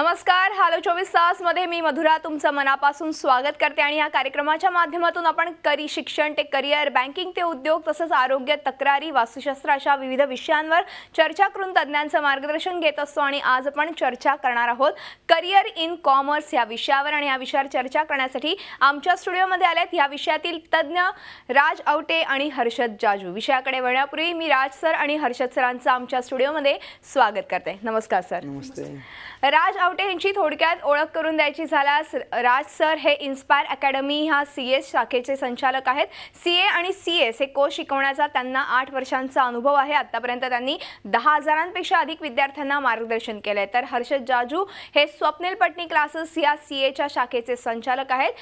नमस्कार. हॅलो 24 तास मध्ये मी मधुरा तुमचं मनापासून स्वागत करते आणि या कार्यक्रमाच्या माध्यमातून आपण शिक्षण ते करिअर, बँकिंग ते उद्योग तसंच आरोग्य, तक्रारी, वास्तुशास्त्र अशा विविध विषयांवर चर्चा करून तज्ञांचं मार्गदर्शन घेत असतो आणि आज आपण चर्चा करणार आहोत करिअर इन कॉमर्स या विषयावर आणि या विषयावर चर्चा करण्यासाठी आमच्या स्टुडिओमध्ये आलेत या विषयातील तज्ञ राज आवटे आणि हर्षद जाजू. विषयाकडे वळण्यापूर्वी मी राज सर आणि हर्षद सरांचं आमच्या स्टुडिओमध्ये स्वागत करते. नमस्कार सर. नमस्ते. राज आवटे यांची थोडक्यात ओळख करून द्यायची झाल्यास राज सर हे इन्स्पायर अकॅडमी ह्या सीएस शाखेचे संचालक आहेत. सीए आणि सीएस हे कोर्स शिकवण्याचा त्यांना 8 वर्षांचा अनुभव आहे. आतापर्यंत त्यांनी 10,000पेक्षा अधिक विद्यार्थ्यांना मार्गदर्शन केले. तर हर्षद जाजू हे स्वप्नील पटनी क्लासेस या सीएच्या शाखेचे संचालक आहेत.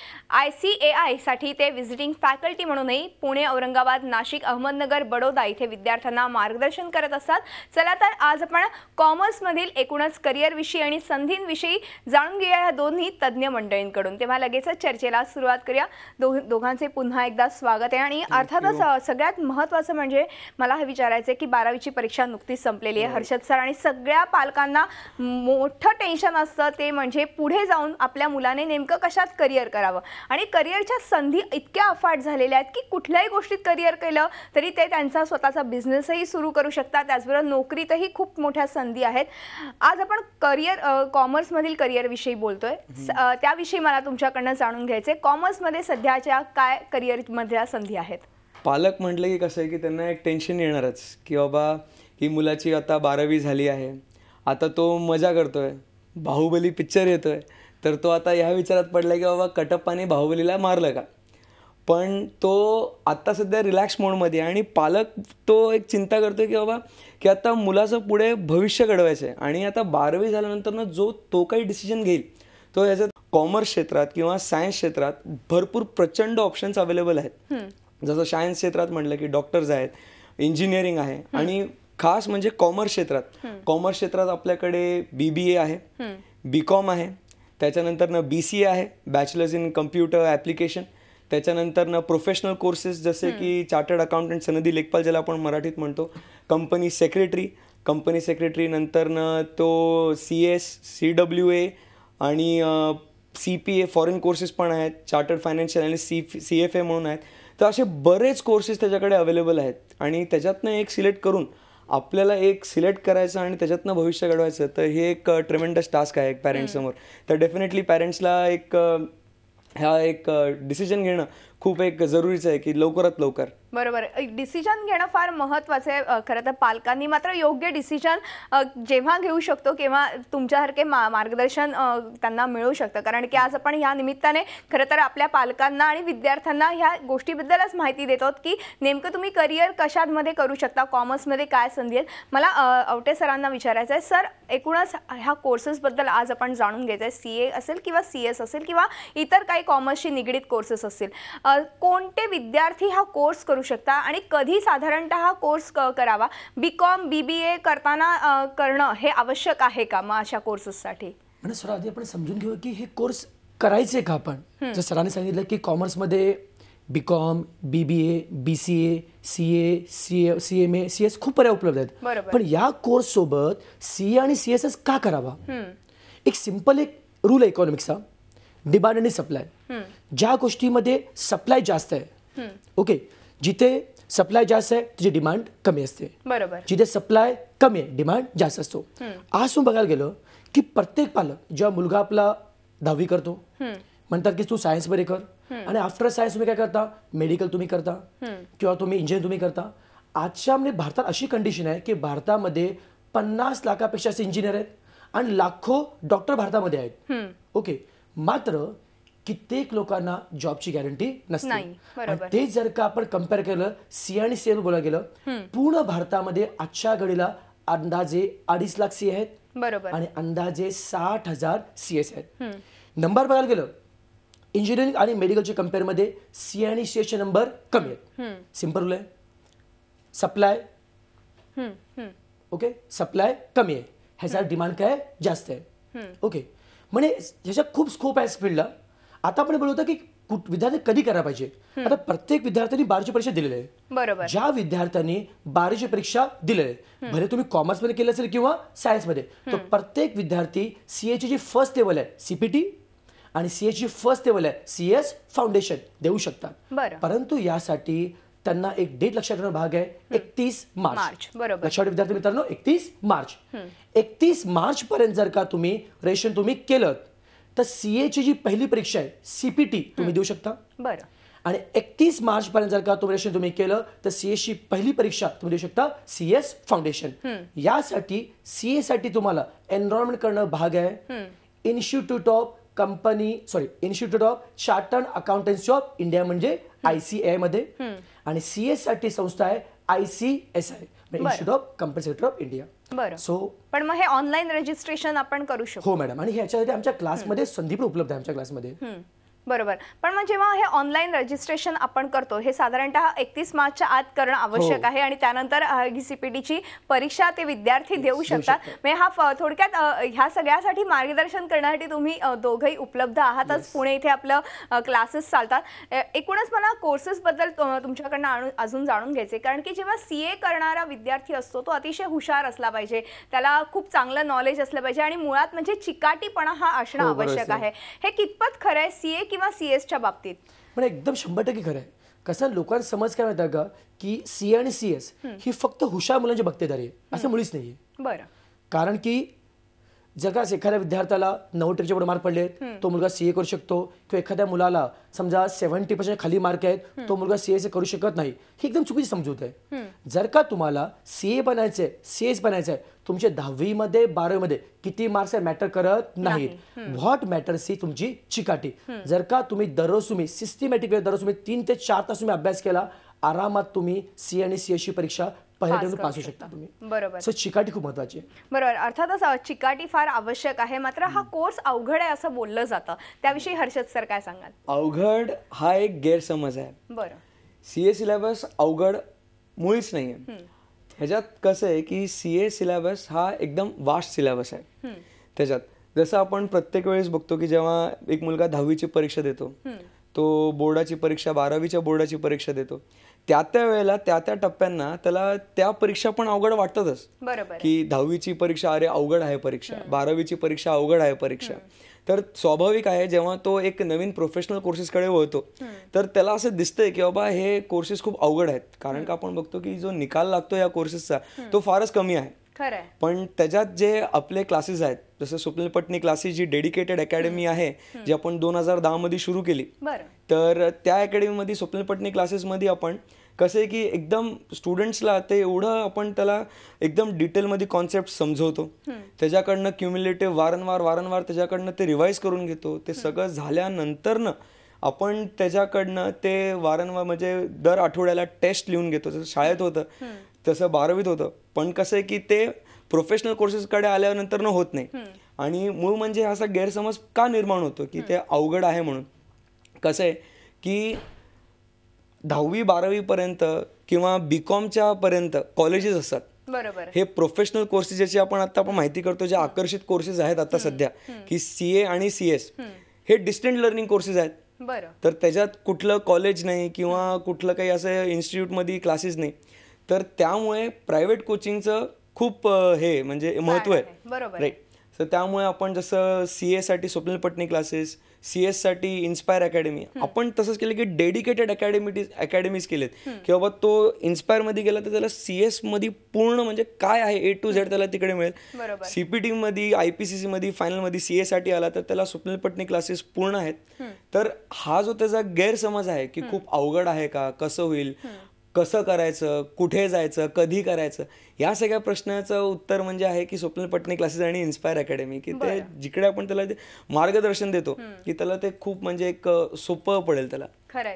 ICAI साठी ते व्हिजिटिंग फॅकल्टी म्हणूनही पुणे, औरंगाबाद, नाशिक, अहमदनगर, बडोदा इथे विद्यार्थ्यांना मार्गदर्शन करत असतात. चला तर आज आपण कॉमर्समधील एकूणच करिअर विषयी आणि संधींविषयी जाणून घेऊया या दोन्ही तज्ञ मंडळींकडून. तेव्हा लगेचच चर्चेला सुरुवात करूया. दोघांचे पुन्हा एकदा स्वागत आहे आणि अर्थातच सगळ्यात महत्त्वाचं म्हणजे मला हे विचारायचं आहे की 12वीची परीक्षा नुकतीच संपलेली आहे हर्षद सर आणि सगळ्या पालकांना मोठं टेन्शन असतं ते म्हणजे पुढे जाऊन आपल्या मुलाने नेमकं कशात करिअर करावं आणि करिअरच्या संधी इतक्या अफाट झालेल्या आहेत की कुठल्याही गोष्टीत करिअर केलं तरी ते त्यांचा स्वतःचा बिझनेसही सुरू करू शकतात. त्याचबरोबर नोकरीतही खूप मोठ्या संधी आहेत. आज आपण करिअर कॉमर्समधील करिअर विषयी बोलतोय. त्याविषयी मला तुमच्याकडनं जाणून घ्यायचे कॉमर्समध्ये सध्याच्या काय करिअरमधल्या संधी आहेत. पालक म्हटलं की कसं आहे की त्यांना एक टेन्शन येणारच की बाबा ही मुलाची आता 12वी झाली आहे, आता तो मजा करतोय, बाहुबली पिक्चर येतोय, तर तो आता ह्या विचारात पडला की बाबा कटप्पाने बाहुबलीला मारलं का. पण तो आत्ता सध्या रिलॅक्स मोडमध्ये आहे आणि पालक तो एक चिंता करतो की बाबा की आता मुलाचं पुढे भविष्य घडवायचं आहे आणि आता 12वी झाल्यानंतर जो तो काही डिसिजन घेईल तो याच्यात कॉमर्स क्षेत्रात किंवा सायन्स क्षेत्रात भरपूर प्रचंड ऑप्शन्स अवेलेबल आहेत. जसं सायन्स क्षेत्रात म्हटलं की डॉक्टर्स आहेत, इंजिनिअरिंग आहे आणि खास म्हणजे कॉमर्स क्षेत्रात आपल्याकडे BBA आहे, BCom आहे, त्याच्यानंतर BCA आहे, बॅचलर्स इन कम्प्युटर ॲप्लिकेशन, त्याच्यानंतर प्रोफेशनल कोर्सेस जसे की चार्टर्ड अकाउंटंट, सनदी लेखपाल ज्याला आपण मराठीत म्हणतो, कंपनी सेक्रेटरी नंतर तो CS, CWA आणि CPA फॉरेन कोर्सेस पण आहेत, चार्टर्ड फायनान्शियल अनालिस्ट CFA म्हणून आहेत. तर असे बरेच कोर्सेस त्याच्याकडे अवेलेबल आहेत आणि त्याच्यातनं एक सिलेक्ट करून आपल्याला एक सिलेक्ट करायचं आणि त्याच्यातनं भविष्य घडवायचं. तर हे एक ट्रेमेंडस टास्क आहे एक पॅरेंट्ससमोर. तर डेफिनेटली पॅरेंट्सला एक डिसिजन घेणं खूप एक जरुरीचं आहे की लवकरात लवकर. बरोबर. डिसिजन घेणं फार महत्त्वाचं आहे. खरं तर पालकांनी मात्र योग्य डिसिजन जेव्हा घेऊ शकतो किंवा तुमच्यासारखे मार्गदर्शन त्यांना मिळू शकतं. कारण की आज आपण ह्या निमित्ताने खरं तर आपल्या पालकांना आणि विद्यार्थ्यांना ह्या गोष्टीबद्दलच माहिती देतो की नेमकं तुम्ही करिअर कशामध्ये करू शकता, कॉमर्समध्ये काय संधी आहेत. मला आवटे सरांना विचारायचं आहे. सर, एकूणच ह्या कोर्सेसबद्दल आज आपण जाणून घ्यायचं आहे. CA असेल किंवा CS असेल किंवा इतर काही कॉमर्सशी निगडीत कोर्सेस असतील, कोणते विद्यार्थी हा कोर्स करू शकता आणि कधी साधारणतः हा कोर्स करावा. BCom BBA करताना करणं हे आवश्यक आहे का मग अशा कोर्सेससाठी? म्हणजे सर आधी आपण समजून घेऊ की हे कोर्स करायचे का आपण. जर सरांनी सांगितलं की कॉमर्समध्ये BCom BBA BCA CA CMA CS खूप पर्याय उपलब्ध आहेत. पण या कोर्स सोबत CA आणि CSS का करावा. एक सिंपल एक रूल आहे इकॉनॉमिक्सचा, डिमांड आणि सप्लाय. ज्या गोष्टीमध्ये सप्लाय जास्त आहे, ओके, जिथे सप्लाय जास्त आहे तिथे डिमांड कमी असते. बरोबर. जिथे सप्लाय कमी आहे डिमांड जास्त असतो. आज तुम्ही बघायला गेलो की प्रत्येक पालक जेव्हा मुलगा आपला 10वी करतो म्हणतात की तू सायन्समध्ये कर आणि आफ्टर सायन्स तुम्ही काय करता, मेडिकल तुम्ही करता किंवा तुम्ही इंजिनिअरिंग तुम्ही करता. आजच्या म्हणजे भारतात अशी कंडिशन आहे की भारतामध्ये 50 लाखापेक्षा इंजिनियर आहेत आणि लाखो डॉक्टर भारतामध्ये आहेत. ओके, मात्र कित्येक लोकांना जॉबची गॅरंटी नसते. ते जर का आपण कम्पेअर केलं C आणि CA बोलायला गेलं, पूर्ण भारतामध्ये आजच्या घडीला अंदाजे 2.5 लाख CA आहेत. बरोबर. आणि अंदाजे 60,000 CS आहेत. नंबर बघायला गेलं इंजिनिअरिंग आणि मेडिकलच्या कम्पेअरमध्ये C आणि CS चे नंबर कमी आहेत. सिंपल रूल आहे, सप्लाय ओके, सप्लाय कमी आहे, ह्याचा डिमांड काय जास्त आहे. ओके, म्हणजे ह्याच्या खूप स्कोप आहे फील्डला. आता आपण बोलतो की विद्यार्थी कधी करायला पाहिजे. आता प्रत्येक विद्यार्थ्यांनी 12वी परीक्षा दिलेली आहे. बरोबर. ज्या विद्यार्थ्यांनी 12वी परीक्षा दिलेली आहे, भले तुम्ही कॉमर्समध्ये केलं असेल किंवा सायन्समध्ये, तर प्रत्येक विद्यार्थी सीएची जी फर्स्ट लेवल आहे सीपीटी आणि सीएची फर्स्ट लेवल आहे सीएस फाउंडेशन देऊ शकतात. बरं. परंतु यासाठी त्यांना एक डेट लक्षात ठेवणं भाग आहे, 31 मार्च. बरोबर. लक्षात ठेवा विद्यार्थी मित्रांनो, 31 मार्च. 31 मार्च पर्यंत जर का तुम्ही रजिस्ट्रेशन तुम्ही केलं तर सीएची जी पहिली परीक्षा आहे सीपीटी तुम्ही देऊ शकता. बरं. आणि 31 मार्च पर्यंत जर का रजिस्ट्रेशन तुम्ही केलं तर सीएसची पहिली परीक्षा तुम्ही देऊ शकता सीएस फाउंडेशन. यासाठी सीए साठी तुम्हाला एनरोलमेंट करणं भाग आहे institute of chartered accountancy of India म्हणजे ICAI मध्ये, आणि सीएस साठी संस्था आहे ICSI institute of compulsory of India. बरं. सो पण मग हे ऑनलाईन रजिस्ट्रेशन आपण करू शकतो. हो मॅडम, आणि ह्याच्यासाठी आमच्या क्लासमध्ये संधी पण उपलब्ध आहे आमच्या क्लासमध्ये. बरोबर. पण मग जेव्हा हे ऑनलाईन रजिस्ट्रेशन आपण करतो हे साधारणतः 31 मार्चच्या आत करणं आवश्यक आहे आणि त्यानंतर सीपीटीची परीक्षा ते विद्यार्थी देऊ शकतात. म्हणजे हा थोडक्यात ह्या सगळ्यासाठी मार्गदर्शन करण्यासाठी तुम्ही दोघंही उपलब्ध आहातच. पुणे इथे आपलं क्लासेस चालतात. एकूणच मला कोर्सेस बद्दल तुमच्याकडनं अजून जाणून घ्यायचे, कारण की जेव्हा सीए करणारा विद्यार्थी असतो तो अतिशय हुशार असला पाहिजे, त्याला खूप चांगलं नॉलेज असलं पाहिजे आणि मुळात म्हणजे चिकाटीपणा हा असणं आवश्यक आहे. हे कितपत खरं आहे सीए किंवा सीएसच्या बाबतीत? पण एकदम 100% खरं आहे. कसं लोकांना समज काय माहिती का की सीए आणि सीएस ही फक्त हुशार मुलांची बक्तेदारी आहे असं मुळीच नाहीये. बरं. कारण की जर का एखाद्या विद्यार्थ्याला 90% पुढे मार्क पडले तो मुलगा सीए करू शकतो, किंवा एखाद्या मुलाला समजा 70% खाली मार्क आहेत तो मुलगा सीए करू शकत नाही, ही एकदम चुकीची समजूत आहे. जर का तुम्हाला सीए बनायचंय सीएस बनायचंय, तुमचे 10वी मध्ये 12वी मध्ये किती मार्क्स मॅटर करत नाहीत. व्हॉट मॅटर्स ही तुमची चिकाटी. जर का तुम्ही दररोज तुम्ही सिस्टमॅटिकली दररोज तुम्ही 3 ते 4 तास तुम्ही अभ्यास केला, आरामात तुम्ही सीए आणि सीएसची परीक्षा पहिल्या पास होऊ शकता तुम्ही. बरोबर. सो चिकाटी खूप महत्वाची आहे. बरोबर. अर्थातच चिकाटी फार आवश्यक आहे. मात्र हा कोर्स अवघड आहे असं बोललं जातं, त्याविषयी हर्षद सर काय सांगाल? अवघड हा एक गैरसमज आहे. बरं. सीए सिलेबस अवघड मुळीच नाही आहे. ह्याच्यात कसं आहे की सीए सिलेबस हा एकदम वास्ट सिलेबस आहे. त्याच्यात जसं आपण प्रत्येक वेळेस बघतो की जेव्हा एक मुलगा 10वीची परीक्षा देतो, तो बोर्डाची परीक्षा 12वीच्या बोर्डाची परीक्षा देतो, त्या वेळेला त्या टप्प्यांना त्याला त्या परीक्षा पण अवघड वाटतातच. बरोबर. की 10वीची परीक्षा अरे अवघड आहे परीक्षा, 12वीची परीक्षा अवघड आहे परीक्षा. तर स्वाभाविक आहे जेव्हा तो एक नवीन प्रोफेशनल कोर्सेसकडे वळतो तर त्याला असं दिसतंय की बाबा हे कोर्सेस खूप अवघड आहेत. कारण का आपण बघतो की जो निकाल लागतो या कोर्सेसचा तो फारच कमी आहे. खरंय. पण त्याच्यात जे आपले क्लासेस आहेत, जसं स्वप्नील पटनी क्लासेस जी डेडिकेटेड अकॅडमी आहे जी आपण 2010 मध्ये सुरू केली, तर त्या अकॅडमीमध्ये स्वप्नील पटनी क्लासेसमध्ये आपण कसं आहे की एकदम स्टुडंट्सला ते एवढं आपण त्याला एकदम डिटेलमध्ये कॉन्सेप्ट समजवतो, त्याच्याकडनं क्युम्युलेटिव्ह वारंवार त्याच्याकडनं ते रिवाईज करून घेतो. ते सगळं झाल्यानंतरनं आपण त्याच्याकडनं ते वारंवार म्हणजे दर आठवड्याला टेस्ट लिहून घेतो. जसं शाळेत होतं तसं 12वीत होतं. पण कसं आहे की ते प्रोफेशनल कोर्सेसकडे आल्यानंतर होत नाही. आणि मूळ म्हणजे असा गैरसमज का निर्माण होतो की ते अवघड आहे म्हणून. कसं आहे की 10वी 12वी पर्यंत किंवा बीकॉमच्या पर्यंत कॉलेजेस असतात. बरोबर. हे प्रोफेशनल कोर्सेस ज्याची आपण माहिती करतो, जे आकर्षित कोर्सेस आहेत आता सध्या की सीए आणि सीएस हे डिस्टन्स लर्निंग कोर्सेस आहेत. बरं. तर त्याच्यात कुठलं कॉलेज नाही किंवा कुठलं काही असं इन्स्टिट्यूटमध्ये क्लासेस नाही. तर त्यामुळे प्रायव्हेट कोचिंगचं खूप हे म्हणजे महत्त्व आहे. बरोबर. राईट. तर त्यामुळे आपण जसं सीए साठी स्वप्नील पटनी क्लासेस, सीएस साठी इन्स्पायर अकॅडमी, आपण तसंच केलं की डेडिकेटेड अकॅडमीज केलेत की बाबा तो इन्स्पायर मध्ये गेला तर त्याला सीएस मध्ये पूर्ण म्हणजे काय आहे A to Z त्याला तिकडे मिळेल. सीपीटी मध्ये IPCC मध्ये फायनल मध्ये सीए साठी आला तर त्याला स्वप्नील पटनी क्लासेस पूर्ण आहेत. तर हा जो त्याचा गैरसमज आहे की खूप अवघड आहे का, कसं होईल, कसं करायचं, कुठे जायचं, कधी करायचं, या सगळ्या प्रश्नाचं उत्तर म्हणजे आहे की स्वप्नील पटनी क्लासेस आणि इन्स्पायर अकॅडमी, की ते जिकडे आपण त्याला ते मार्गदर्शन देतो की त्याला ते खूप म्हणजे एक सोपं पडेल त्याला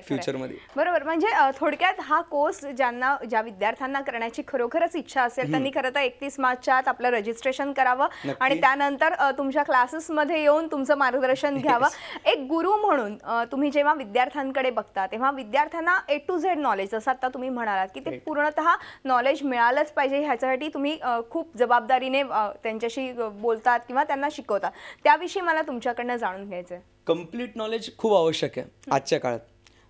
फ्युचरमध्ये. बरोबर. म्हणजे थोडक्यात हा कोर्स ज्या विद्यार्थ्यांना करण्याची खरोखरच इच्छा असेल त्यांनी खरं तर 31 मार्चच्या आत आपलं रजिस्ट्रेशन करावं आणि त्यानंतर तुमच्या क्लासेसमध्ये येऊन तुमचं मार्गदर्शन घ्यावं. एक गुरु म्हणून तुम्ही जेव्हा विद्यार्थ्यांकडे बघता तेव्हा विद्यार्थ्यांना A to Z नॉलेज, जसं आता तुम्ही म्हणालात की ते पूर्णतः नॉलेज मिळालंच पाहिजे, ह्याच्यासाठी तुम्ही खूप जबाबदारीने त्यांच्याशी बोलतात किंवा त्यांना शिकवतात. त्याविषयी मला तुमच्याकडनं जाणून घ्यायचं आहे. कम्प्लीट नॉलेज खूप आवश्यक आहे आजच्या काळात.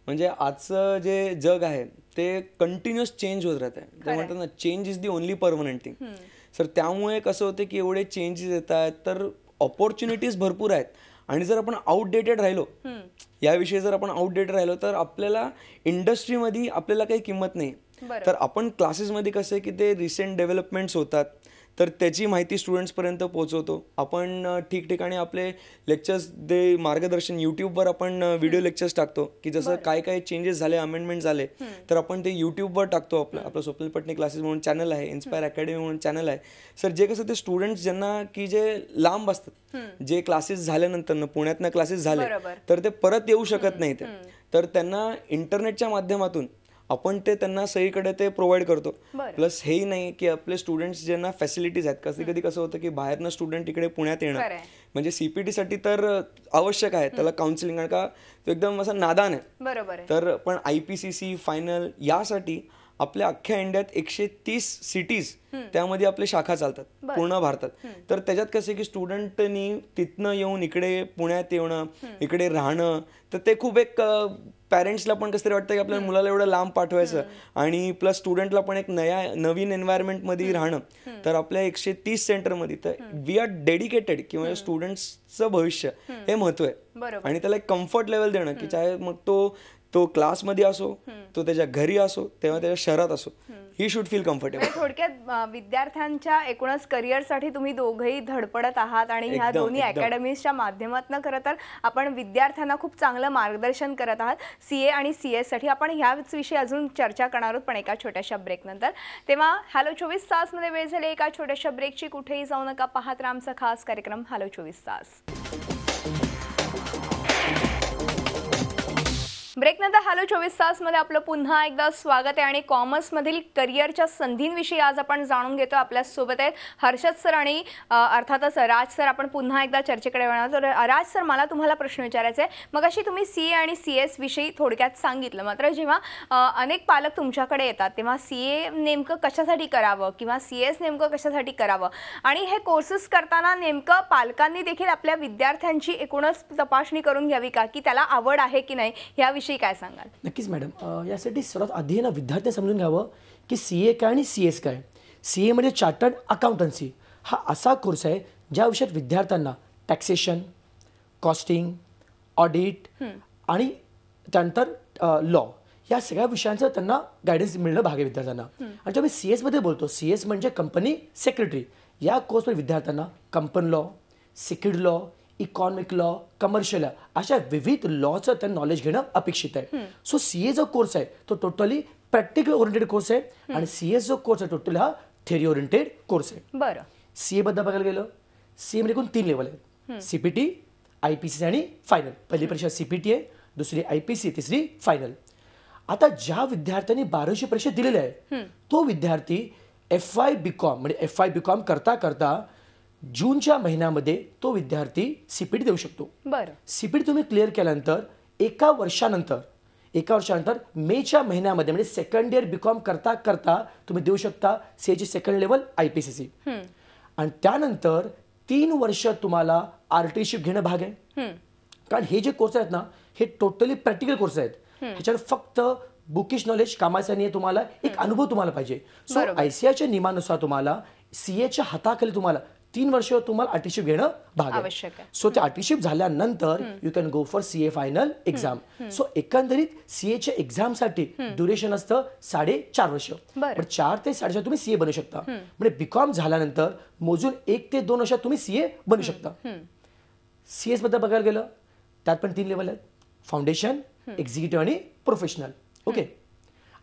म्हणजे आजचं जे जग आहे ते कंटिन्युअस चेंज होत राहत आहे. ते म्हणतात ना, change is the only permanent thing. Sir त्यामुळे कसं होतं की एवढे चेंजेस येत आहेत, तर ऑपॉर्च्युनिटीज भरपूर आहेत. आणि जर आपण आउटडेटेड राहिलो, याविषयी जर आपण आउटडेटेड राहिलो, तर आपल्याला इंडस्ट्रीमध्ये आपल्याला काही किंमत नाही. तर आपण क्लासेसमध्ये कसं आहे की ते रिसेंट डेव्हलपमेंट्स होतात, तर त्याची माहिती स्टुडंट्सपर्यंत पोहोचवतो. आपण ठिकठिकाणी आपले लेक्चर्स दे मार्गदर्शन यूट्यूबवर आपण व्हिडिओ लेक्चर्स टाकतो की जसं काय काय चेंजेस झाले, अमेंडमेंट झाले, तर आपण ते यूट्यूबवर टाकतो. आपलं स्वप्नील पटणी क्लासेस म्हणून चॅनल आहे, इन्स्पायर अकॅडमी म्हणून चॅनल आहे. सर जे कसं ते स्टुडंट्स ज्यांना की जे लांब असतात, जे क्लासेस झाल्यानंतर पुण्यातनं क्लासेस झाले तर ते परत येऊ शकत नाही, तर त्यांना इंटरनेटच्या माध्यमातून आपण ते त्यांना सगळीकडे ते प्रोव्हाइड करतो. प्लस हेही नाही की आपले स्टुडंट्स ज्यांना फॅसिलिटीज आहेत, कधी कधी कसं होतं की बाहेरनं स्टुडंट इकडे पुण्यात येणं म्हणजे CPT-साठी तर आवश्यक आहे, त्याला काउन्सिलिंग, कारण का तो एकदम असा नादान आहे. तर पण IPCC फायनल यासाठी आपल्या अख्ख्या इंडियात 130 सिटीज त्यामध्ये आपले शाखा चालतात पूर्ण भारतात. तर त्याच्यात कसं की स्टुडंटनी तिथनं येऊन इकडे पुण्यात येणं, इकडे राहणं, तर ते खूप एक पॅरेंट्सला पण कसं तरी वाटतं की आपल्या मुलाला एवढं लांब पाठवायचं, आणि प्लस स्टुडंटला पण एक नवीन एन्व्हायरमेंटमध्ये राहणं. तर आपल्या 130 सेंटरमध्ये तर वी आर डेडिकेटेड की म्हणजे स्टुडंट्सचं भविष्य हे महत्व आहे, आणि त्याला एक कम्फर्ट लेवल देणं की चाहे मग तो क्लासमध्ये असो, तो त्याच्या घरी असो, तेव्हा त्याच्या शहरात असो, ही शुड फील कम्फर्टेबल. थोडक्यात विद्यार्थ्यांच्या एकूणच करिअरसाठी तुम्ही दोघंही धडपडत आहात, आणि ह्या दोन्ही अकॅडमीजच्या माध्यमातून खरं तर आपण विद्यार्थ्यांना खूप चांगलं मार्गदर्शन करत आहात CA आणि CS साठी. आपण ह्याच विषयी अजून चर्चा करणार आहोत, पण एका छोट्याशा ब्रेक नंतर. तेव्हा हॅलो 24 तासमध्ये वेळ झाली एका छोट्याशा ब्रेकची. कुठेही जाऊ नका, पाहत राहा आमचा खास कार्यक्रम हॅलो 24 तास. ब्रेकनंतर हॅलो 24 तासमध्ये आपलं पुन्हा एकदा स्वागत आहे, आणि कॉमर्समधील करिअरच्या संधींविषयी आज आपण जाणून घेतो. आपल्यासोबत आहेत हर्षद सर आणि अर्थातच राज सर. आपण पुन्हा एकदा चर्चेकडे वळणार. तर राज सर, मला तुम्हाला प्रश्न विचारायचा आहे. मग अशी तुम्ही CA आणि CS विषयी थोडक्यात सांगितलं, मात्र जेव्हा अनेक पालक तुमच्याकडे येतात तेव्हा CA नेमकं कशासाठी करावं किंवा CS नेमकं कशासाठी करावं, आणि हे कोर्सेस करताना नेमकं पालकांनी देखील आपल्या विद्यार्थ्यांची एकूणच तपासणी करून घ्यावी का, की त्याला आवड आहे की नाही, याविषयी काय सांगाल? नक्कीच मॅडम, यासाठी सर्वात आधी ना विद्यार्थ्यांनी समजून घ्यावं की CA काय आणि CS काय. CA म्हणजे चार्टर्ड अकाउंटन्सी. हा असा कोर्स आहे ज्या विषयात विद्यार्थ्यांना टॅक्सेशन, कॉस्टिंग, ऑडिट आणि त्यानंतर लॉ या सगळ्या विषयांचं त्यांना गायडन्स मिळणं भाग आहे विद्यार्थ्यांना. आणि जेव्हा मी CS मध्ये बोलतो, CS म्हणजे कंपनी सेक्रेटरी. या कोर्समध्ये विद्यार्थ्यांना company law, security law, economic law, commercial law अशा विविध लॉचं त्यांना नॉलेज घेणं अपेक्षित आहे. सो CA जो कोर्स आहे तो टोटली प्रॅक्टिकल ओरिएंटेड कोर्स आहे, आणि CS जो कोर्स आहे टोटली हा थेअरी ओरिएंटेड कोर्स आहे. बरं, CA बद्दल बघायला गेलं, CA मध्ये एकूण 3 लेवल आहेत: CPT, IPCC आणि फायनल. पहिली परीक्षा CPT आहे, दुसरी IPC, तिसरी फायनल. आता ज्या विद्यार्थ्यांनी 12वी परीक्षा दिलेली आहे तो विद्यार्थी FY BCom म्हणजे FY BCom करता करता जूनच्या महिन्यामध्ये तो विद्यार्थी CPT देऊ शकतो. बरं, CPT तुम्ही क्लिअर केल्यानंतर एका वर्षानंतर मेच्या महिन्यामध्ये म्हणजे सेकंड इयर BCom करता करता तुम्ही देऊ शकता CA ची सेकंड लेवल IPCC. आणि त्यानंतर 3 वर्ष तुम्हाला RTship घेणं भाग आहे, कारण हे जे कोर्स आहेत ना हे टोटली प्रॅक्टिकल कोर्स आहेत. ह्याच्यावर फक्त बुकिश नॉलेज कामाचा नाही, तुम्हाला एक अनुभव तुम्हाला पाहिजे. सो ICAच्या नियमानुसार तुम्हाला CAच्या हाताखाली तुम्हाला 3 वर्ष तुम्हाला RTship घेणं भाग आवश्यक आहे. सो ते RTship झाल्यानंतर you can go for CA final exam. So एकंदरीत CAच्या एक्झामसाठी ड्युरेशन असतं 4.5 वर्ष. पण 4 ते 4.5 तुम्ही CA बनू शकता. म्हणजे BCom झाल्यानंतर मोजून 1 ते 2 वर्षात तुम्ही CA बनू शकता. CS बद्दल बघायला गेलं त्यात पण 3 लेवल आहेत: फाउंडेशन, एक्झिक्युटिव्ह आणि प्रोफेशनल. ओके,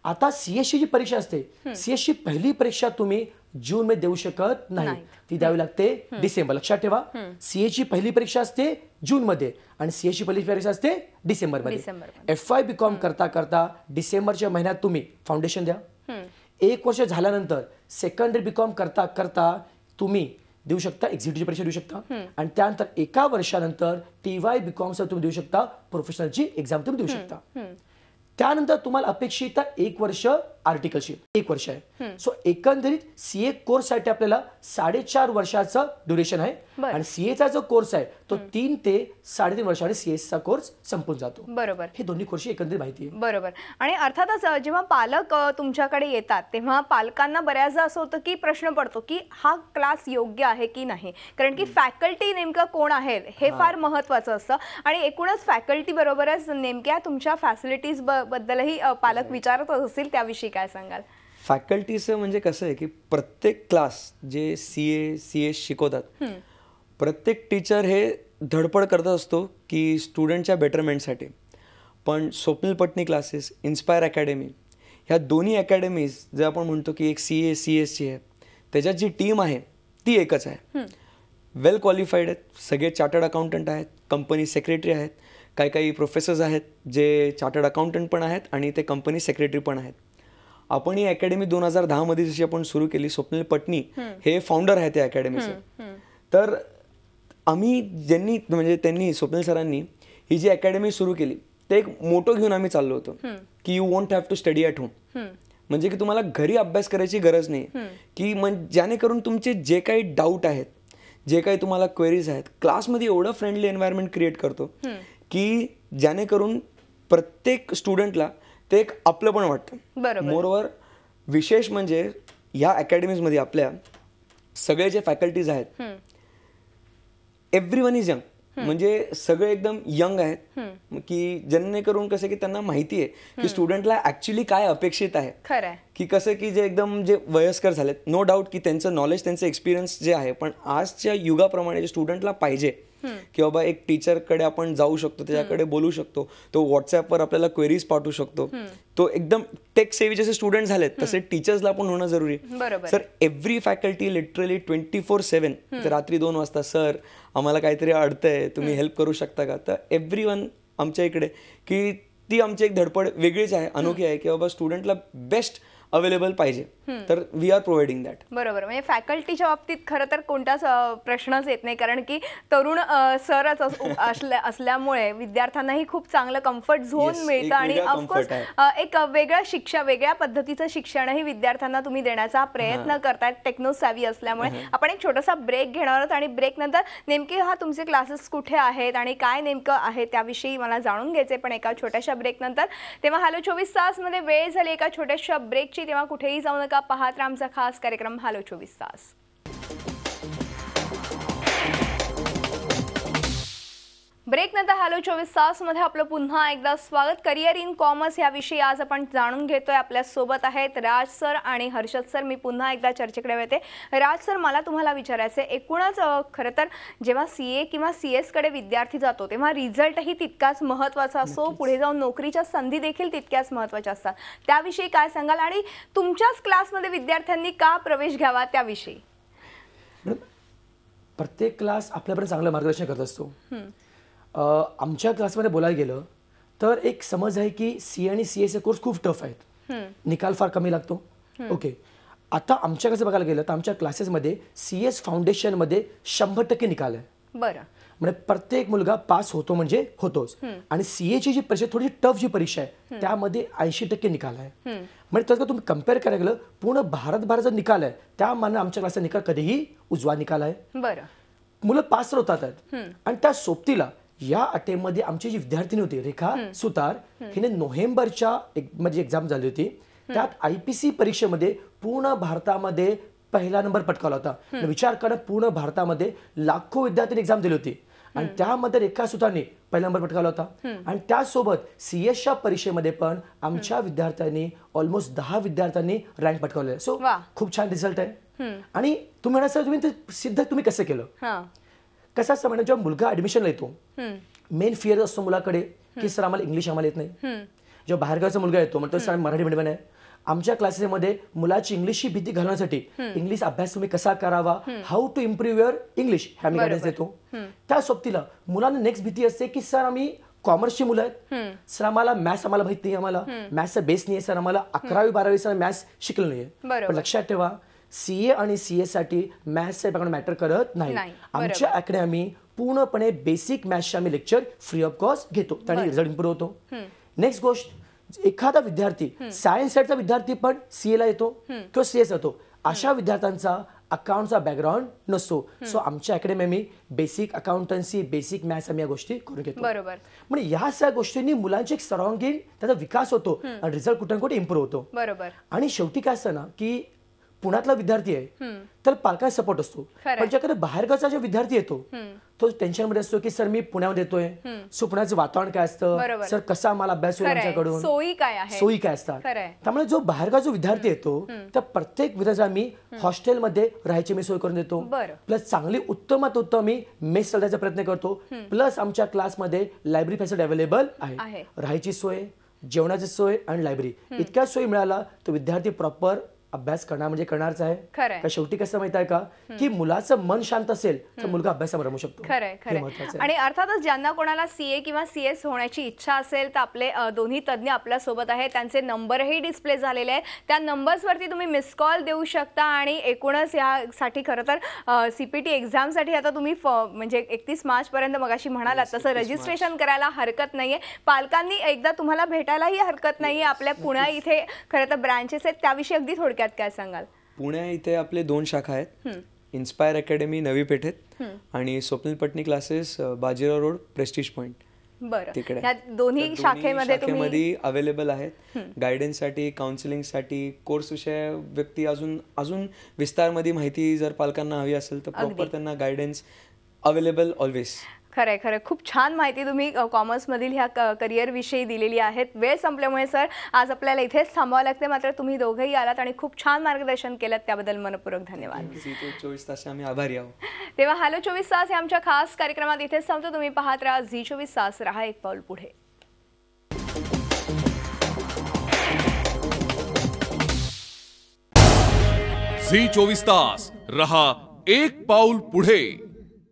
आता CSची जी परीक्षा असते, CSची पहिली परीक्षा तुम्ही जून मध्ये देऊ शकत नाही, ती द्यावी लागते डिसेंबर. लक्षात ठेवा, CAची पहिली परीक्षा असते जून मध्ये आणि CAची पहिली परीक्षा असते डिसेंबर मध्ये. FY BCom करता करता डिसेंबरच्या महिन्यात तुम्ही फाउंडेशन द्या. 1 वर्ष झाल्यानंतर सेकंड इयर BCom करता करता तुम्ही देऊ शकता एक्झिक्युटिव्ह परीक्षा देऊ शकता, आणि त्यानंतर 1 वर्षानंतर TY BCom तुम्ही देऊ शकता, प्रोफेशनलची एक्झाम तुम्ही देऊ शकता. त्यानंतर तुम्हाला अपेक्षित 1 वर्ष आर्टिकलशिप, 1 वर्ष आहे. सो एकंदरीत CA कोर्ससाठी आपल्याला 4.5 वर्षाचं ड्युरेशन आहे, बरं. आणि सीएचा जो कोर्स आहे तो 3 ते 3.5 वर्षाने सीएसचा कोर्स संपून जातो. बरोबर. हे दोन्ही कोर्सची एकंदरीत माहिती आहे. बरोबर. आणि अर्थातच जेव्हा पालक तुमच्याकडे येतात तेव्हा पालकांना बऱ्याचदा असं होतं की प्रश्न पडतो की हा क्लास योग्य आहे की नाही, कारण की फॅकल्टी नेमकं कोण आहेत हे फार महत्त्वाचं असतं. आणि एकूणच फॅकल्टी बरोबरच नेमक्या तुमच्या फॅसिलिटीज बद्दलही पालक विचारत असतील, त्याविषयी काय सांगाल? फॅकल्टीचं म्हणजे कसं आहे की प्रत्येक क्लास जे CS शिकवतात, प्रत्येक टीचर हे धडपड करत असतो की स्टुडंटच्या बेटरमेंटसाठी. पण Swapnil Patni classes, inspire academy, ह्या दोन्ही अकॅडमीज जे आपण म्हणतो की एक CSची आहे, त्याच्यात जी टीम आहे ती एकच आहे. वेल क्वालिफाईड आहेत, सगळे चार्टर्ड अकाउंटंट आहेत, कंपनी सेक्रेटरी आहेत, काही प्रोफेसर्स आहेत जे चार्टर्ड अकाउंटंट पण आहेत आणि ते कंपनी सेक्रेटरी पण आहेत. आपण ही अकॅडमी 2010 मध्ये जशी आपण सुरू केली, स्वप्नील पटनी हे फाउंडर आहेत त्या अकॅडमीचे. तर आम्ही त्यांनी स्वप्नील सरांनी ही जी अकॅडमी सुरू केली ते एक मोटो घेऊन आम्ही चाललो होतो की you won't have to study at home. म्हणजे की तुम्हाला घरी अभ्यास करायची गरज नाही, की ज्यानेकरून तुमचे जे काही डाऊट आहेत, जे काही तुम्हाला क्वेरीज आहेत, क्लासमध्ये एवढं फ्रेंडली एन्व्हायरमेंट क्रिएट करतो की ज्यानेकरून प्रत्येक स्टुडंटला ते एक आपलं पण वाटतं. मोरओव्हर विशेष म्हणजे ह्या अकॅडमीजमध्ये आपल्या सगळे जे फॅकल्टीज आहेत, एव्हरीवन इज यंग. म्हणजे सगळे एकदम यंग आहेत की जेणेकरून कसं की त्यांना माहिती आहे की स्टुडंटला ऍक्च्युली काय अपेक्षित आहे. खरं की कसं की जे एकदम जे वयस्कर झालेत, नो डाऊट की त्यांचं नॉलेज, त्यांचं एक्सपिरियन्स जे आहे, पण आजच्या युगाप्रमाणे जे स्टुडंटला पाहिजे की बाबा एक टीचरकडे आपण जाऊ शकतो, त्याच्याकडे बोलू शकतो, तो व्हॉट्सअपवर आपल्याला क्वेरीज पाठवू शकतो, तो एकदम टेक सेव्ही जसे स्टुडंट झालेत तसे टीचर्सला पण होणं जरुरी. सर एव्हरी फॅकल्टी लिटरली 24/7 रात्री 2 वाजता, सर आम्हाला काहीतरी अडतंय, तुम्ही हेल्प करू शकता का? तर एव्हरीवन आमच्या इकडे की ती आमची एक धडपड वेगळीच आहे, अनोखी आहे की बाबा स्टुडंटला बेस्ट अवेलेबल पाहिजे, तर वी आर प्रोव्हाइडिंग दॅट. बरोबर. म्हणजे फॅकल्टीच्या बाबतीत खरं तर कोणताच प्रश्नच येत नाही, कारण की तरुण सरच असल्यामुळे विद्यार्थ्यांनाही खूप चांगलं कम्फर्ट झोन मिळतं. आणि ऑफकोर्स एक वेगळ्या पद्धतीचं शिक्षणही विद्यार्थ्यांना तुम्ही देण्याचा प्रयत्न करतायत, टेक्नोसॅव्ही असल्यामुळे. आपण एक छोटासा ब्रेक घेणार आहोत आणि ब्रेक नंतर नेमके तुमचे क्लासेस कुठे आहेत आणि काय नेमकं आहे त्याविषयी मला जाणून घ्यायचे, पण एका छोट्याशा ब्रेक नंतर. तेव्हा हॅलो 24 तास मध्ये वेळ झाली एका छोट्याशा ब्रेकची, तेव्हा कुठेही जाऊ नका, पाहत राहा आमचा खास कार्यक्रम हॅलो 24 तास. ब्रेक नंतर हॅलो 24 तास मध्ये आपलं पुन्हा एकदा स्वागत. करिअर इन कॉमर्स याविषयी आज आपण जाणून घेतोय. आपल्या सोबत आहेत राज सर आणि हर्षद सर. मी पुन्हा एकदा चर्चेकडे येते. राज सर, मला तुम्हाला विचारायचं आहे, एकूणच खरं तर जेव्हा CA किंवा CS कडे विद्यार्थी जातो तेव्हा रिझल्टही तितकाच महत्त्वाचा असतो, पुढे जाऊन नोकरीच्या संधी देखील तितक्याच महत्त्वाच्या असतात. त्याविषयी काय सांगाल आणि तुमच्याच क्लासमध्ये विद्यार्थ्यांनी का प्रवेश घ्यावा त्याविषयी? प्रत्येक क्लास आपल्यापर्यंत चांगलं मार्गदर्शन करत असतो. आमच्या क्लासमध्ये बोलायला गेलं तर एक समज आहे की CA आणि CS कोर्स खूप टफ आहेत, निकाल फार कमी लागतो. ओके, आता आमच्या कसं बघायला गेलं तर आमच्या क्लासेसमध्ये CS फाउंडेशनमध्ये 100% निकाल आहे. बरं. म्हणजे प्रत्येक मुलगा पास होतो म्हणजे होतोच. आणि CAची जी परीक्षा थोडी टफ जी परीक्षा आहे त्यामध्ये 80% निकाल आहे. म्हणजे तसं तुम्ही कम्पेअर करायला गेलं पूर्ण भारतभराचा निकाल आहे, त्या मानाने आमच्या क्लासचा निकाल कधीही उजवा निकाल आहे. बरं. मुलं पास होतात आहेत. आणि त्या सोबतीला या अटेम्प्टमध्ये आमची जी विद्यार्थिनी होती रेखा सुतार, हिने नोव्हेंबरच्या म्हणजे एक्झाम झाली होती, त्यात IPC परीक्षेमध्ये पूर्ण भारतामध्ये पहिला नंबर पटकावला होता. विचार करा, पूर्ण भारतामध्ये लाखो विद्यार्थ्यांनी एक्झाम दिली होती आणि त्यामध्ये रेखा सुतारने पहिला नंबर पटकावला होता. आणि त्यासोबत CSच्या परीक्षेमध्ये पण आमच्या विद्यार्थ्यांनी ऑलमोस्ट 10 विद्यार्थ्यांनी रँक पटकावले. सो खूप छान रिझल्ट आहे. आणि तुम्ही म्हणा सर तुम्ही ते सिद्ध तुम्ही कसं केलं? कसं असतं म्हणजे जेव्हा मुलगा ऍडमिशनला येतो, मेन फिअर असतो मुलाकडे की सर आम्हाला इंग्लिश आम्हाला येत नाही. जेव्हा बाहेरगावचा मुलगा येतो म्हणतो सर मराठी मीडियम आहे. आमच्या क्लासेसमध्ये मुलाची इंग्लिशची भीती घालवण्यासाठी इंग्लिश अभ्यास तुम्ही कसा करावा, how to improve your English, हे आम्ही गायडन्स देतो. त्या सोबतीला मुलांना नेक्स्ट भीती असते की सर आम्ही कॉमर्सची मुलं आहेत, सर आम्हाला मॅथ्स आम्हाला माहित नाही, आम्हाला मॅथ्सचा बेस नाही आहे, सर आम्हाला 11वी 12वी सर मॅथ्स शिकलं नाहीये. पण लक्षात ठेवा, CA आणि CS साठी मॅथ्सचा मॅटर करत नाही. आमच्या अकॅडमी पूर्णपणे बेसिक मॅथ्सचे आम्ही लेक्चर फ्री ऑफ कॉस्ट घेतो, त्याने रिझल्ट इम्प्रूव्ह होतो. नेक्स्ट गोष्ट, एखादा विद्यार्थी सायन्स साईडचा विद्यार्थी पण CA ला येतो किंवा CS येतो, अशा विद्यार्थ्यांचा अकाउंटचा बॅकग्राऊंड नसतो. सो आमच्या अकॅडमी आम्ही बेसिक अकाउंटन्सी, बेसिक मॅथ्स आम्ही या गोष्टी करून घेतो. बरोबर. म्हणजे या सगळ्या गोष्टींनी मुलांची एक सर्वांगीण त्याचा विकास होतो आणि रिझल्ट कुठे ना कुठे इम्प्रूव्ह होतो. बरोबर. आणि शेवटी काय असतं ना की पुण्यातला विद्यार्थी आहे तर पालकांचा सपोर्ट असतो, खरंय. पण ज्याकडे बाहेरगावचा जो विद्यार्थी येतो तो टेन्शन मध्ये असतो की सर मी पुण्यामध्ये येतोय, सो पुण्याचं वातावरण काय बरोबर. असतं, सर कसा आम्हाला अभ्यास होईल खरंय. आमच्याकडून, सोयी काय आहेत? सोयी काय असतात. खरंय. त्यामुळे जो बाहेरगाव जो विद्यार्थी येतो त्या प्रत्येक विद्यार्थ्याला मी हॉस्टेलमध्ये राहायची मी सोय करून देतो, बरं. प्लस चांगली उत्तमात उत्तम मी मेस चालण्याचा प्रयत्न करतो, प्लस आमच्या क्लासमध्ये लायब्ररी फॅसिलिटी अवेलेबल आहे. आहे, राहायची सोय, जेवणाची सोय आणि लायब्ररी इतक्या सोयी मिळाला तर विद्यार्थी प्रॉपर अभ्यास करणार म्हणजे करणारच आहे. खरंय. का शेवटी कसं माहित आहे का की मुलाचं मन शांत असेल तर मुलगा अभ्यासामध्ये रमू शकतो. खरंय हे खरंय. महत्त्वाचं आहे. आणि अर्थातच ज्यांना कोणाला सीए किंवा सीएस होण्याची इच्छा असेल तर आपले दोन्ही तज्ज्ञ आपल्या सोबत आहेत. त्यांचे नंबरही डिस्प्ले झालेले आहेत. त्या नंबर्सवरती तुम्ही मिस कॉल देऊ शकता. आणि एकूणच यासाठी खरं तर सीपीटी एक्झामसाठी आता तुम्ही म्हणजे 31 मार्चपर्यंत मगाशी म्हणालात तसं रजिस्ट्रेशन करायला हरकत नाहीये. पालकांनी एकदा तुम्हाला भेटायलाही हरकत नाहीये. आपल्या पुण्या इथे खरं तर ब्रँचेस आहेत, त्याविषयी अगदी थोडक्यात काय सांगाल? पुण्या इथे आपले 2 शाखा आहेत, इन्स्पायर अकॅडमी नवी पेठेत आणि Swapnil Patni classes Bajirao road prestige point बरं. तिकडे. या दोन्ही शाखेमध्ये तुम्ही शाखेमध्ये अवेलेबल आहेत. गायडन्ससाठी, काउन्सिलिंगसाठी, कोर्स विषय व्यक्ती अजून विस्तारमध्ये माहिती जर पालकांना हवी असेल तर प्रॉपर त्यांना गायडन्स अवेलेबल ऑलवेज. खरंय खरंय. खूप छान माहिती तुम्ही कॉमर्समधील ह्या करिअर विषयी दिलेली आहेत. वेळ संपल्यामुळे सर आज आपल्याला इथेच थांबावं लागते, मात्र तुम्ही दोघंही आलात आणि खूप छान मार्गदर्शन केलं, त्याबद्दल मनपूर्वक धन्यवाद. 24 तास आम्ही आभारी आहोत. तेव्हा हॅलो 24 तास या आमच्या खास कार्यक्रमात इथेच थांबतो. तुम्ही पाहत राहा झी 24 तास, रहा एक पाऊल पुढे. झी 24 तास, रहा एक पाऊल पुढे.